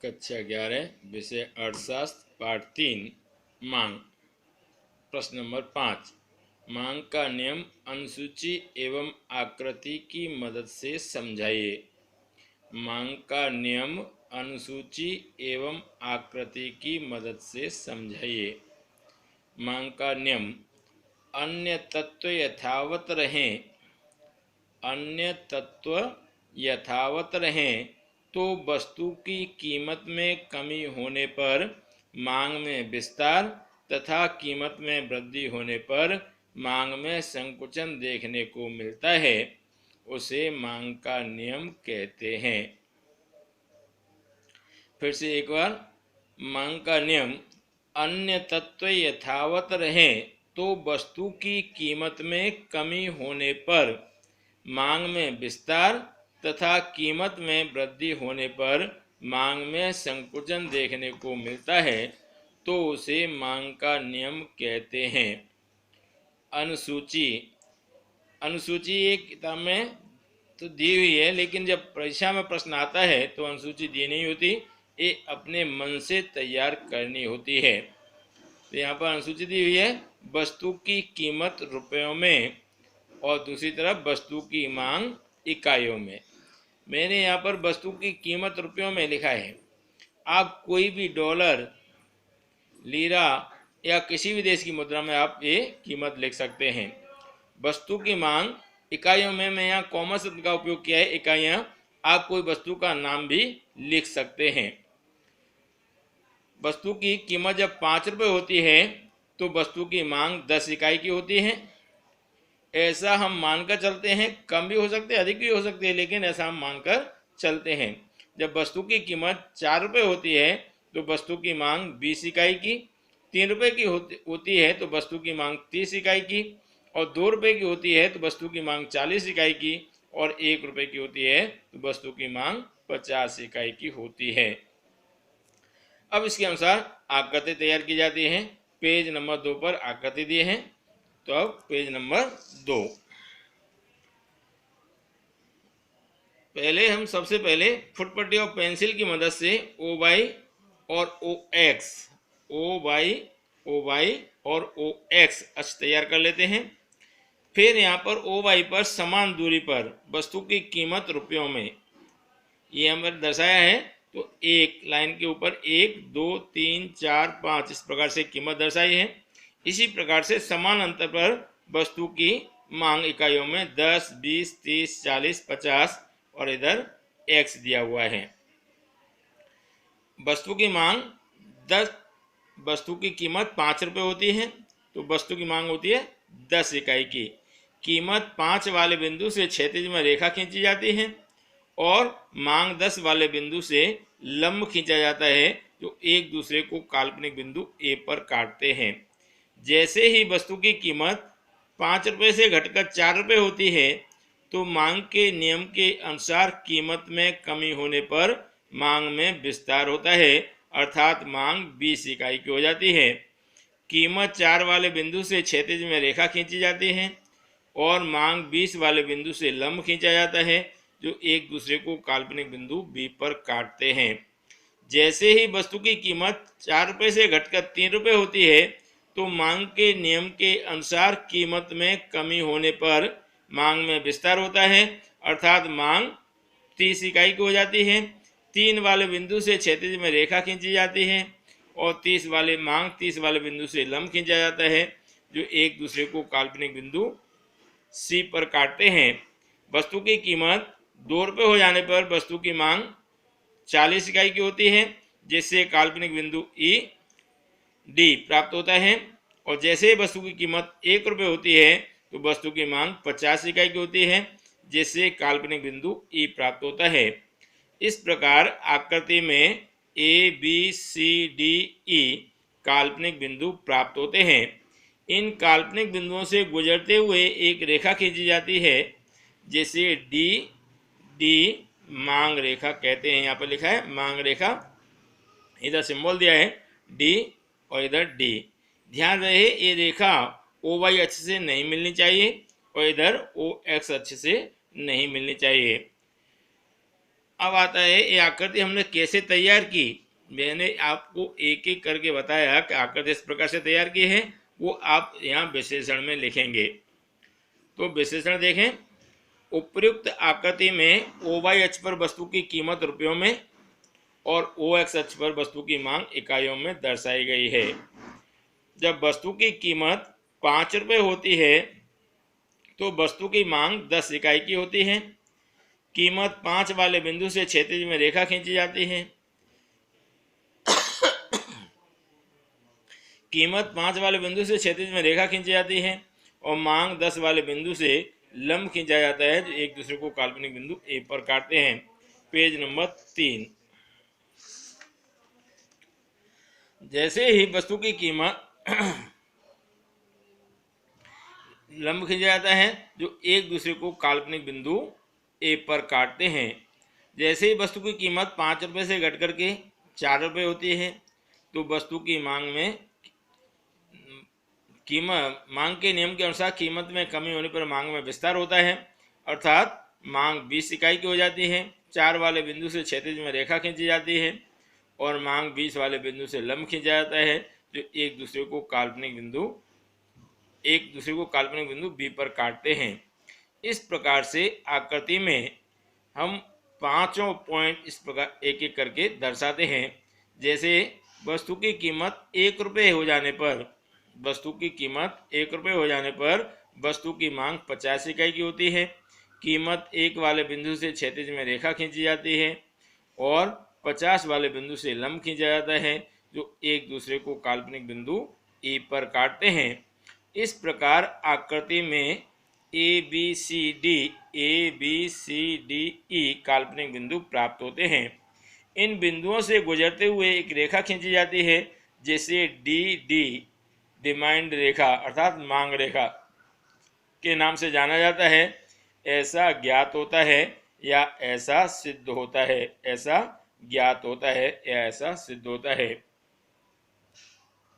कक्षा 11 विषय अर्थशास्त्र पाठ 3 मांग। प्रश्न नंबर 5। मांग का नियम अनुसूची एवं आकृति की मदद से समझाइए। मांग का नियम अनुसूची एवं आकृति की मदद से समझाइए। मांग का नियम अन्य तत्व यथावत रहें, अन्य तत्व यथावत रहें तो वस्तु की कीमत में कमी होने पर मांग में विस्तार तथा कीमत में वृद्धि होने पर मांग में संकुचन देखने को मिलता है, उसे मांग का नियम कहते हैं। फिर से एक बार, मांग का नियम अन्य तत्व यथावत रहें तो वस्तु की कीमत में कमी होने पर मांग में विस्तार तथा कीमत में वृद्धि होने पर मांग में संकुचन देखने को मिलता है, तो उसे मांग का नियम कहते हैं। अनुसूची एक किताब में तो दी हुई है, लेकिन जब परीक्षा में प्रश्न आता है तो अनुसूची दी नहीं होती, ये अपने मन से तैयार करनी होती है। तो यहाँ पर अनुसूची दी हुई है वस्तु की कीमत रुपयों में और दूसरी तरफ वस्तु की मांग इकाइयों में। मैंने यहाँ पर वस्तु की कीमत रुपयों में लिखा है। आप कोई भी डॉलर, लीरा या किसी भी देश की मुद्रा में आप ये कीमत लिख सकते हैं। वस्तु की मांग इकाइयों में मैं यहाँ कॉमा शब्द का उपयोग किया है, इकाइयाँ। आप कोई वस्तु का नाम भी लिख सकते हैं। वस्तु की कीमत जब 5 रुपये होती है तो वस्तु की मांग 10 इकाई की होती है। ऐसा हम मानकर चलते हैं, कम भी हो सकते हैं, अधिक भी हो सकते हैं, लेकिन ऐसा हम मानकर चलते हैं। जब वस्तु की कीमत 4 रुपये होती है तो वस्तु की मांग 20 इकाई की, 3 रुपये की होती है तो वस्तु की मांग 30 इकाई की, और 2 रुपये की होती है तो वस्तु की मांग 40 इकाई की, और 1 रुपये की होती है तो वस्तु की मांग 50 इकाई की होती है। अब इसके अनुसार आकृति तैयार की जाती है। पेज नंबर 2 पर आकृति दिए हैं, तो अब पेज नंबर 2। पहले हम सबसे पहले फुटपट्टी और पेंसिल की मदद से ओ वाई और ओ एक्स, ओ वाई और ओ एक्स अक्ष तैयार कर लेते हैं। फिर यहाँ पर ओ वाई पर समान दूरी पर वस्तु की कीमत रुपयों में, ये हमें दर्शाया है। तो एक लाइन के ऊपर 1, 2, 3, 4, 5 इस प्रकार से कीमत दर्शाई है। इसी प्रकार से समान अंतर पर वस्तु की मांग इकाइयों में 10, 20, 30, 40, 50 और इधर x दिया हुआ है। वस्तु की मांग 10, वस्तु की कीमत 5 रुपये होती है तो वस्तु की मांग होती है 10 इकाई की। कीमत 5 वाले बिंदु से क्षैतिज में रेखा खींची जाती है और मांग 10 वाले बिंदु से लंब खींचा जाता है, जो एक दूसरे को काल्पनिक बिंदु ए पर काटते हैं। जैसे ही वस्तु की कीमत 5 रुपये से घटकर 4 रुपये होती है तो मांग के नियम के अनुसार कीमत में कमी होने पर मांग में विस्तार होता है, अर्थात मांग 20 इकाई की हो जाती है। कीमत 4 वाले बिंदु से क्षैतिज में रेखा खींची जाती है और मांग 20 वाले बिंदु से लंब खींचा जाता है, जो एक दूसरे को काल्पनिक बिंदु बी पर काटते हैं। जैसे ही वस्तु की कीमत 4 रुपये से घटकर 3 रुपये होती है तो मांग के नियम के अनुसार कीमत में कमी होने पर मांग में विस्तार होता है, अर्थात मांग 30 इकाई की हो जाती है। 3 वाले बिंदु से क्षैतिज में रेखा खींची जाती है और 30 वाले बिंदु से लंब खींचा जाता है, जो एक दूसरे को काल्पनिक बिंदु सी पर काटते हैं। वस्तु की कीमत 2 रुपये हो जाने पर वस्तु की मांग 40 इकाई की होती है, जिससे काल्पनिक बिंदु ई डी प्राप्त होता है। और जैसे वस्तु की कीमत 1 रुपये होती है तो वस्तु की मांग 50 इकाई की होती है, जिससे काल्पनिक बिंदु ई प्राप्त होता है। इस प्रकार आकृति में ए, बी, सी, डी, ई काल्पनिक बिंदु प्राप्त होते हैं। इन काल्पनिक बिंदुओं से गुजरते हुए एक रेखा खींची जाती है, जिसे डी मांग रेखा कहते हैं। यहाँ पर लिखा है मांग रेखा, इधर सिंबल दिया है डी और इधर डी। ध्यान रहे ये रेखा ओ वाई अक्ष से नहीं मिलनी चाहिए और इधर ओ एक्स अक्ष से नहीं मिलनी चाहिए। अब आता है ये आकृति हमने कैसे तैयार की। मैंने आपको एक एक करके बताया कि आकृति इस प्रकार से तैयार की है, वो आप यहाँ विशेषण में लिखेंगे। तो विशेषण देखें, उपयुक्त आकृति में OY अक्ष पर वस्तु की कीमत रुपयों में और OX अक्ष पर वस्तु की मांग इकाइयों में दर्शाई गई है। जब वस्तु की कीमत 5 रुपये होती है तो वस्तु की मांग 10 इकाई की होती है। कीमत 5 वाले बिंदु से क्षैतिज में रेखा खींची जाती है। कीमत 5 वाले बिंदु से क्षैतिज में रेखा खींची जाती है और मांग 10 वाले बिंदु से लंब खींचा जाता है, जो एक दूसरे को काल्पनिक बिंदु ए पर काटते हैं। Page number 3। जैसे ही वस्तु की कीमत लंब खींचा जाता है जो एक दूसरे को काल्पनिक बिंदु ए पर काटते हैं। जैसे ही वस्तु की कीमत 5 रुपये से घट करके 4 रुपये होती है तो वस्तु की मांग के नियम के अनुसार कीमत में कमी होने पर मांग में विस्तार होता है, अर्थात मांग 20 इकाई की हो जाती है। 4 वाले बिंदु से क्षैतिज में रेखा खींची जाती है और मांग 20 वाले बिंदु से लंब खींचा जाता है, जो एक दूसरे को काल्पनिक बिंदु बी पर काटते हैं। इस प्रकार से आकृति में हम पांचों पॉइंट इस प्रकार एक एक करके दर्शाते हैं। जैसे वस्तु की कीमत 1 रुपये हो जाने पर वस्तु की मांग 50 इकाई की होती है। कीमत 1 वाले बिंदु से क्षैतिज में रेखा खींची जाती है और 50 वाले बिंदु से लंब खींचा जाता है, जो एक दूसरे को काल्पनिक बिंदु ए पर काटते हैं। इस प्रकार आकृति में ABCDE काल्पनिक बिंदु प्राप्त होते हैं। इन बिंदुओं से गुजरते हुए एक रेखा खींची जाती है, जिसे DD डिमांड रेखा अर्थात मांग रेखा के नाम से जाना जाता है। ऐसा ज्ञात होता है या ऐसा सिद्ध होता है।